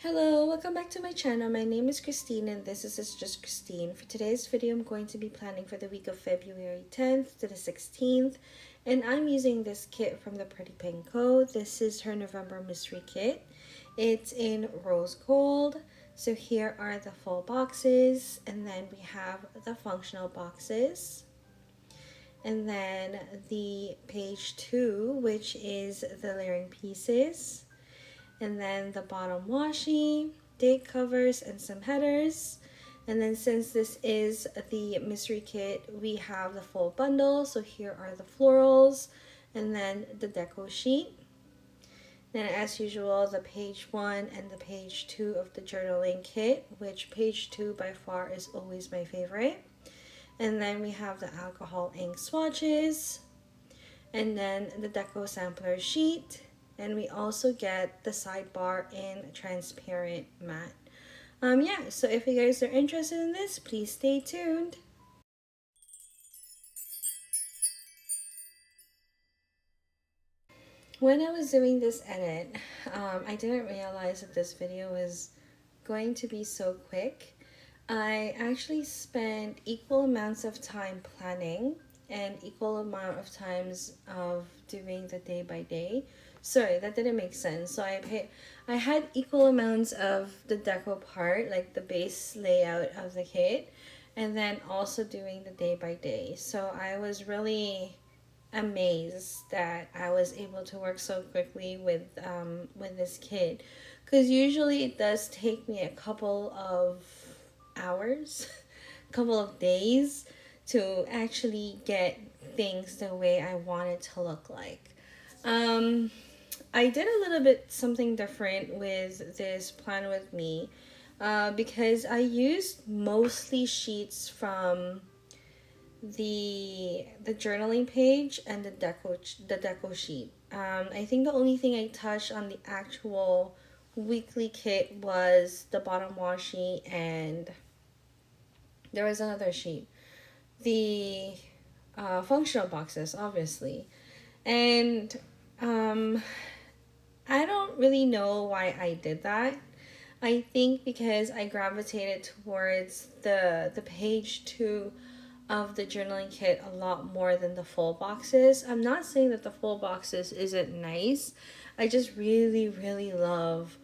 Hello, welcome back to my channel. My name is Christine and this is just Christine. For today's video, I'm going to be planning for the week of February 10th to the 16th. And I'm using this kit from the Plannermonkeyco. This is her November mystery kit. It's in rose gold. So here are the full boxes, and then we have the functional boxes. And then the page 2, which is the layering pieces. And then the bottom washi, date covers, and some headers. And then since this is the mystery kit, we have the full bundle. So here are the florals and then the deco sheet. Then as usual, the page 1 and the page 2 of the journaling kit, which page 2 by far is always my favorite. And then we have the alcohol ink swatches, and then the deco sampler sheet. And we also get the sidebar in transparent matte. Yeah, so if you guys are interested in this, please stay tuned. When I was doing this edit, I didn't realize that this video was going to be so quick. I actually spent equal amounts of time planning and equal amount of times of doing the day by day. Sorry, that didn't make sense. So I had equal amounts of the deco part, like the base layout of the kit, and then also doing the day by day. So I was really amazed that I was able to work so quickly with this kit, because usually it does take me a couple of hours, a couple of days to actually get things the way I want it to look like. I did a little bit something different with this plan with me, because I used mostly sheets from the journaling page and the deco sheet. I think the only thing I touched on the actual weekly kit was the bottom washi, and there was another sheet, the functional boxes, obviously. And I don't really know why I did that. I think because I gravitated towards the page 2 of the journaling kit a lot more than the full boxes. I'm not saying that the full boxes isn't nice. I just really love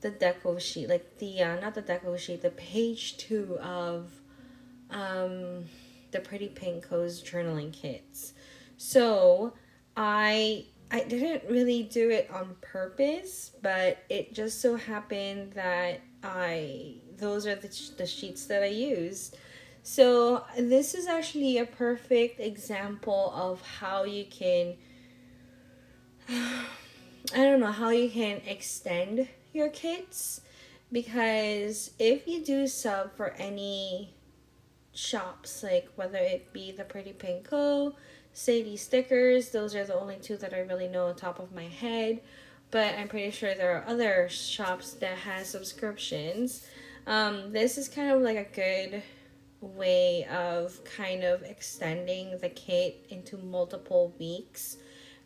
the deco sheet, like the not the deco sheet, the page 2 of the Plannermonkeyco's journaling kits. So I didn't really do it on purpose, but it just so happened that those are the sheets that I used. So this is actually a perfect example of how you can I don't know how you can extend your kits, because if you do sub for any shops, like whether it be the Plannermonkeyco, Sadie stickers, those are the only two that I really know on top of my head, but I'm pretty sure there are other shops that has subscriptions. This is kind of like a good way of kind of extending the kit into multiple weeks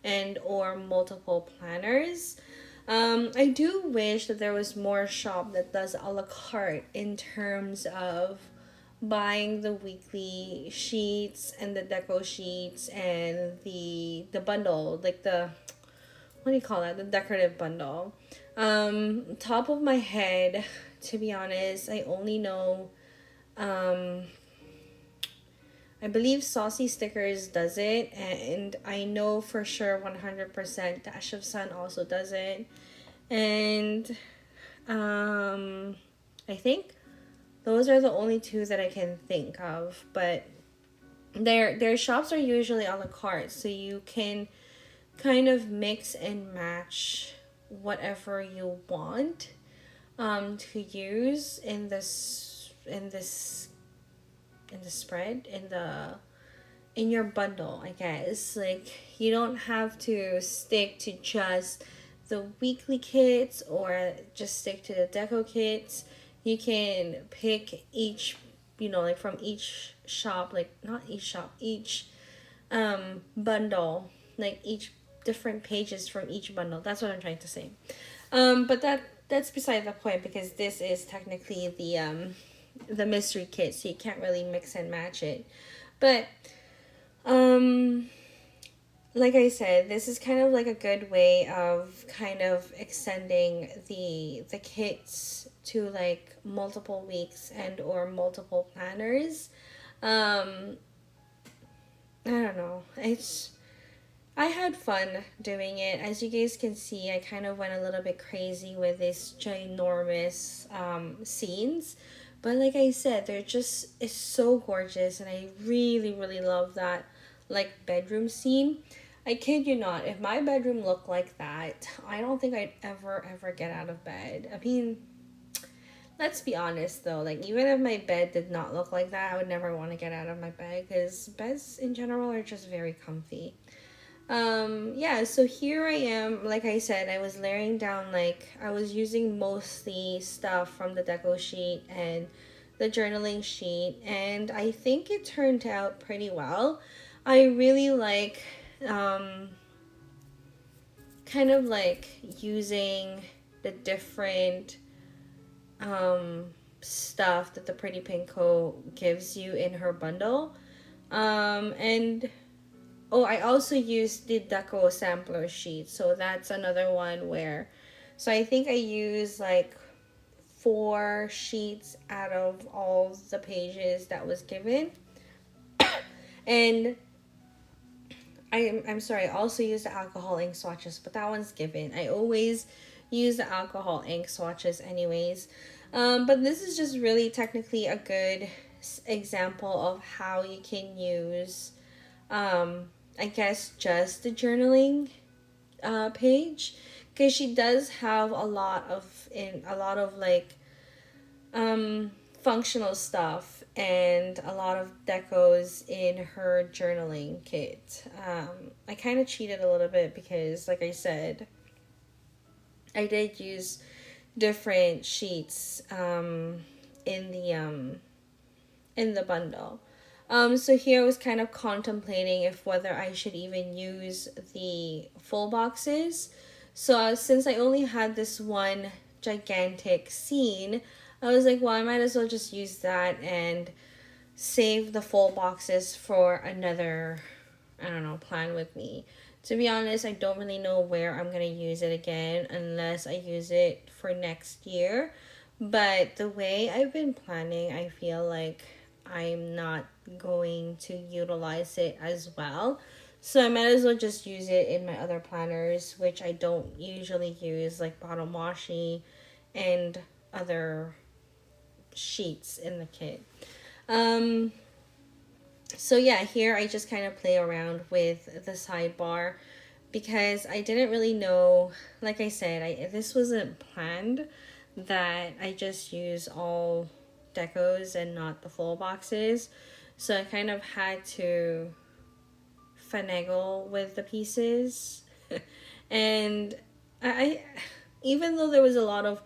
and or multiple planners. I do wish that there was more shop that does a la carte in terms of buying the weekly sheets and the deco sheets and the bundle, like the, what do you call that, the decorative bundle. Top of my head, to be honest, I only know I believe Saucy Stickers does it, and I know for sure 100% Dash of Sun also does it. And I think those are the only two that I can think of, but their shops are usually a la carte, so you can kind of mix and match whatever you want to use in the spread, in your bundle, I guess. Like, you don't have to stick to just the weekly kits or just stick to the deco kits. You can pick each, like from each shop, like not each shop, each bundle, like each different pages from each bundle. That's what I'm trying to say. But that's beside the point because this is technically the mystery kit, so you can't really mix and match it. But um like I said, this is kind of like a good way of kind of extending the kits to like multiple weeks and or multiple planners. Um I don't know. I had fun doing it. As you guys can see, I kind of went a little bit crazy with these ginormous scenes. But like I said, they're just, it's so gorgeous. And I really, really love that like bedroom scene. I kid you not, if my bedroom looked like that, I don't think I'd ever get out of bed. I mean, let's be honest though, like even if my bed did not look like that, I would never want to get out of my bed because beds in general are just very comfy. Yeah, so here I am. Like I said, I was layering down, like I was using mostly stuff from the deco sheet and the journaling sheet, and I think it turned out pretty well. I really like um kind of like using the different um stuff that the Pretty Pinko gives you in her bundle. And oh, I also used the deco sampler sheet. So that's another one where, so I think I used like 4 sheets out of all the pages that was given. And I'm sorry, I also used the alcohol ink swatches, but that one's given. I always use the alcohol ink swatches anyways. But this is just really technically a good example of how you can use I guess just the journaling page, because she does have a lot of like functional stuff and a lot of decos in her journaling kit. I kind of cheated a little bit because, like I said, I did use different sheets in the bundle. So here I was kind of contemplating if whether I should even use the full boxes. So since I only had this one gigantic scene, I was like, well, I might as well just use that and save the full boxes for another, I don't know, plan with me. To be honest, I don't really know where I'm going to use it again unless I use it for next year. But the way I've been planning, I feel like I'm not going to utilize it as well. So I might as well just use it in my other planners, which I don't usually use, like bottom washi and other sheets in the kit. Um, so yeah, here I just kind of play around with the sidebar because I didn't really know, like I said, this wasn't planned that I just use all decos and not the full boxes. So I kind of had to finagle with the pieces. And I even though there was a lot of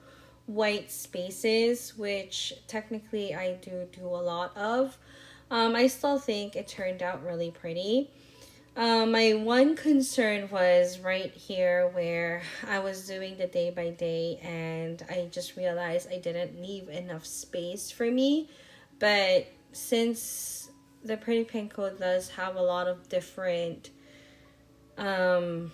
white spaces, which technically I do a lot of, I still think it turned out really pretty. My one concern was right here where I was doing the day by day and I just realized I didn't leave enough space for me. But since the Pretty Pinko does have a lot of um,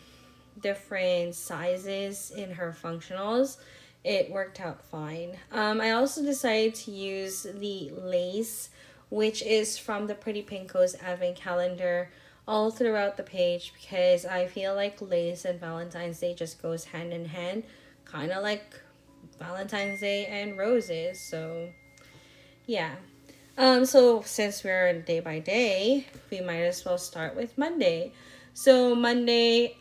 different sizes in her functionals, it worked out fine. I also decided to use the lace, which is from the Pretty Pinko's advent calendar, all throughout the page because I feel like lace and Valentine's Day just goes hand in hand, kind of like Valentine's Day and roses. So yeah. So since we're day by day, we might as well start with Monday. So Monday,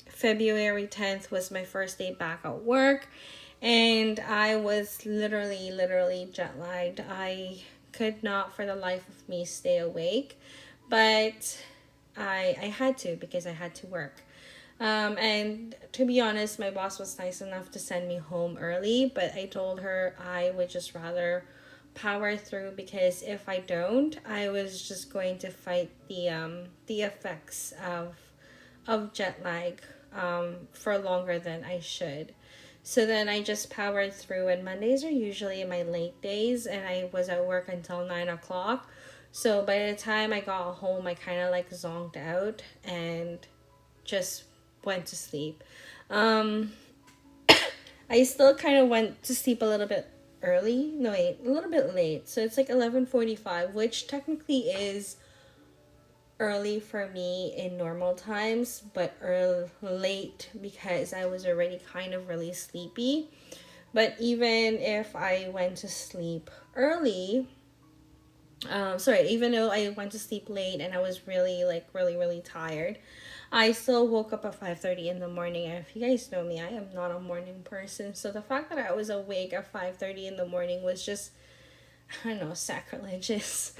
February 10th was my first day back at work, and I was literally jet lagged. I could not for the life of me stay awake, but I had to because I had to work. And to be honest, my boss was nice enough to send me home early, but I told her I would just rather power through because if I don't, I was just going to fight the effects of jet lag for longer than I should. So then I just powered through, and Mondays are usually my late days, and I was at work until 9 o'clock. So by the time I got home, I kind of like zonked out and just went to sleep. Um, I still kind of went to sleep a little bit early. No, wait, a little bit late. So it's like 11:45, which technically is early for me in normal times, but late because I was already kind of really sleepy. But even if I went to sleep early, even though I went to sleep late and I was really, like, really, really tired, I still woke up at 5:30 in the morning. And if you guys know me, I am not a morning person. So the fact that I was awake at 5:30 in the morning was just, I don't know, sacrilegious.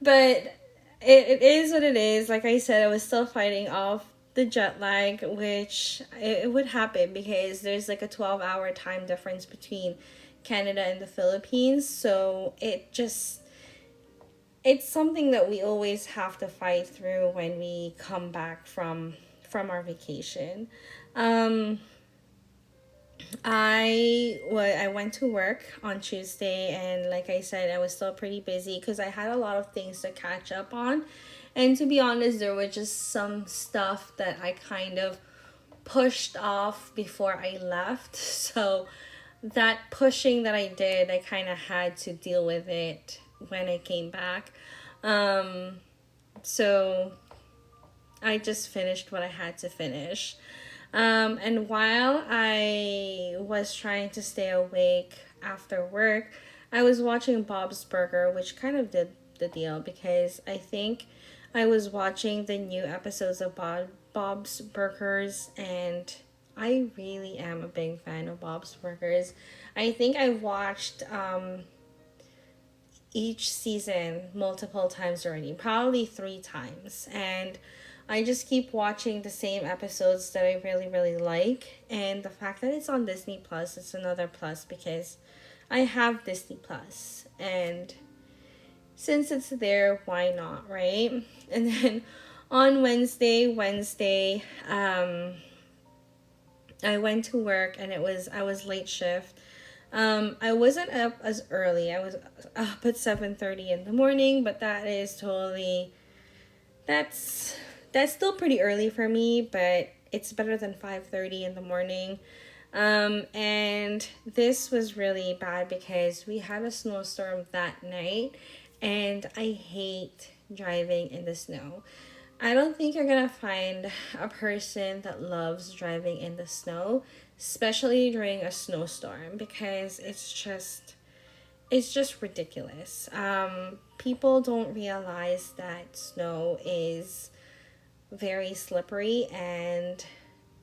But it is what it is. Like I said, I was still fighting off the jet lag, which it would happen because there's like a 12-hour time difference between Canada and the Philippines. So it's something that we always have to fight through when we come back from our vacation. Um, I went to work on Tuesday, and like I said, I was still pretty busy because I had a lot of things to catch up on. And to be honest, there was just some stuff that I kind of pushed off before I left. So that pushing that I did, I kind of had to deal with it when I came back. Um, so I just finished what I had to finish. And while I was trying to stay awake after work, I was watching Bob's Burger, which kind of did the deal because I think I was watching the new episodes of Bob's Burgers, and I really am a big fan of Bob's Burgers. I think I watched each season multiple times already, probably 3 times. And I just keep watching the same episodes that I really, really like. And the fact that it's on Disney Plus, it's another plus because I have Disney Plus. And since it's there, why not, right? And then on Wednesday, I went to work, and I was late shift. I wasn't up as early. I was up at 7:30 in the morning, but that's that's still pretty early for me, but it's better than 5:30 in the morning. And this was really bad because we had a snowstorm that night, and I hate driving in the snow. I don't think you're gonna find a person that loves driving in the snow, especially during a snowstorm, because it's just ridiculous. People don't realize that snow is very slippery, and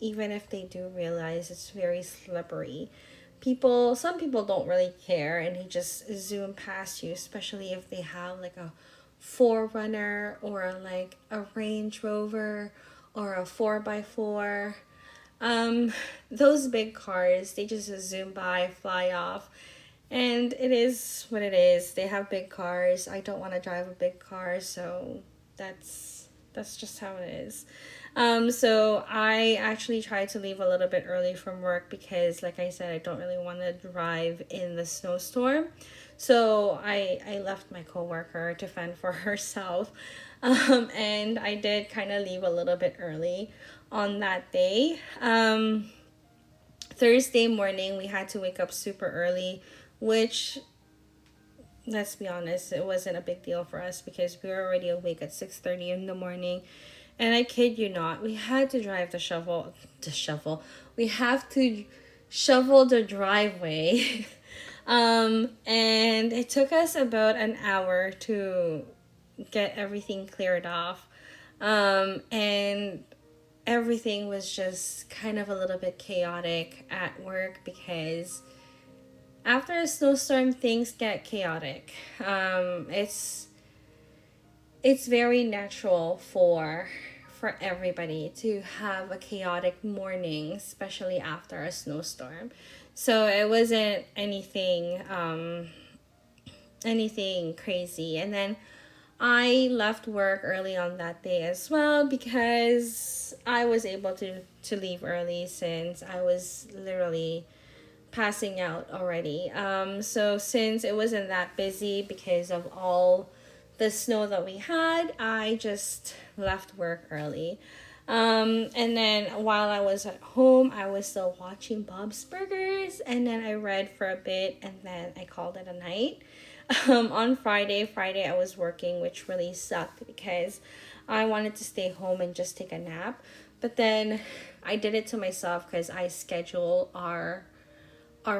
even if they do realize it's very slippery, some people don't really care, and they just zoom past you, especially if they have like a Forerunner or like a Range Rover or a 4x4. Those big cars, they just zoom by, fly off, and it is what it is. They have big cars. I don't want to drive a big car, so that's just how it is. So I actually tried to leave a little bit early from work because, like I said, I don't really want to drive in the snowstorm. So I left my coworker to fend for herself. And I did kind of leave a little bit early on that day. Thursday morning, we had to wake up super early, which, let's be honest, it wasn't a big deal for us because we were already awake at 6:30 in the morning. And I kid you not, we had to drive we have to shovel the driveway. And it took us about an hour to get everything cleared off. And everything was just kind of a little bit chaotic at work because after a snowstorm, things get chaotic. It's very natural for everybody to have a chaotic morning, especially after a snowstorm. So it wasn't anything crazy. And then I left work early on that day as well because I was able to leave early since I was literally passing out already. So since it wasn't that busy because of all the snow that we had, I just left work early. And then while I was at home, I was still watching Bob's Burgers, and then I read for a bit, and then I called it a night. On Friday I was working, which really sucked because I wanted to stay home and just take a nap. But then I did it to myself because I schedule our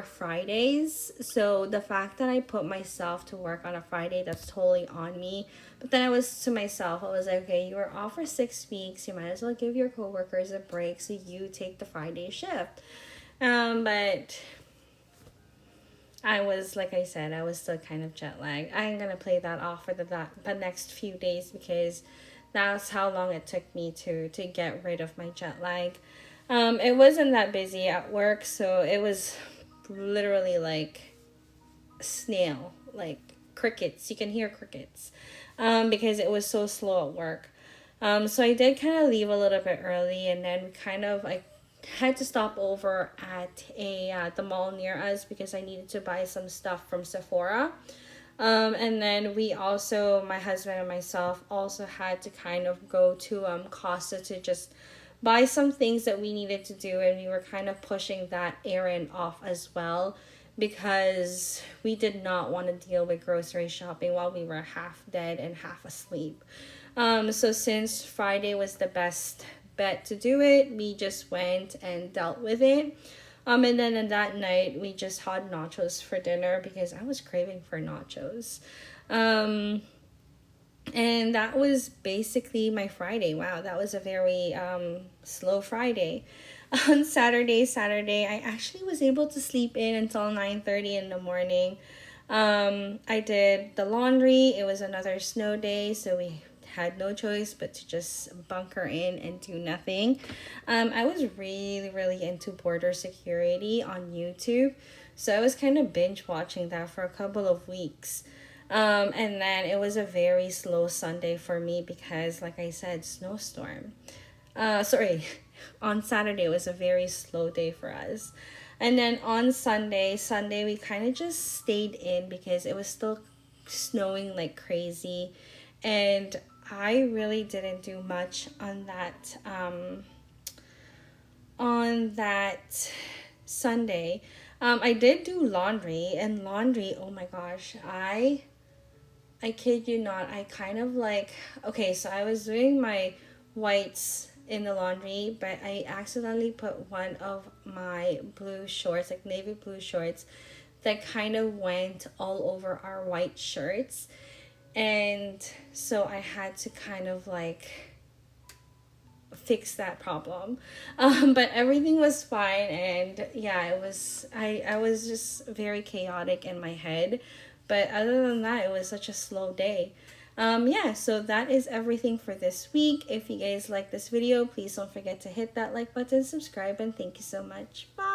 Fridays. So the fact that I put myself to work on a Friday, that's totally on me. But then I was to myself, I was like, okay, you were off for 6 weeks. You might as well give your coworkers a break so you take the Friday shift. But I was, like I said, I was still kind of jet lagged. I'm going to play that off for the next few days because that's how long it took me to get rid of my jet lag. It wasn't that busy at work, so it was literally like snail, like crickets. You can hear crickets because it was so slow at work. So I did kind of leave a little bit early, and then I had to stop over at the mall near us because I needed to buy some stuff from Sephora. And then my husband and myself also had to kind of go to Costa to just buy some things that we needed to do, and we were kind of pushing that errand off as well because we did not want to deal with grocery shopping while we were half dead and half asleep. So since Friday was the best bet to do it, we just went and dealt with it. And then in that night, we just had nachos for dinner because I was craving for nachos. And that was basically my Friday. Wow, that was a very slow Friday. On Saturday, I actually was able to sleep in until 9:30 in the morning. I did the laundry. It was another snow day, so we had no choice but to just bunker in and do nothing. I was really, really into border security on YouTube, so I was kind of binge watching that for a couple of weeks. And then it was a very slow Sunday for me because, like I said, snowstorm. Sorry, on Saturday it was a very slow day for us. And then on Sunday we kind of just stayed in because it was still snowing like crazy. And I really didn't do much on that Sunday. I did do laundry, and laundry, oh my gosh, I kid you not, I kind of like, okay, so I was doing my whites in the laundry, but I accidentally put one of my blue shorts, like navy blue shorts, that kind of went all over our white shirts. And so I had to kind of like fix that problem. But everything was fine, and yeah, I was just very chaotic in my head. But other than that, it was such a slow day. Yeah, so that is everything for this week. If you guys like this video, please don't forget to hit that like button, subscribe, and thank you so much. Bye!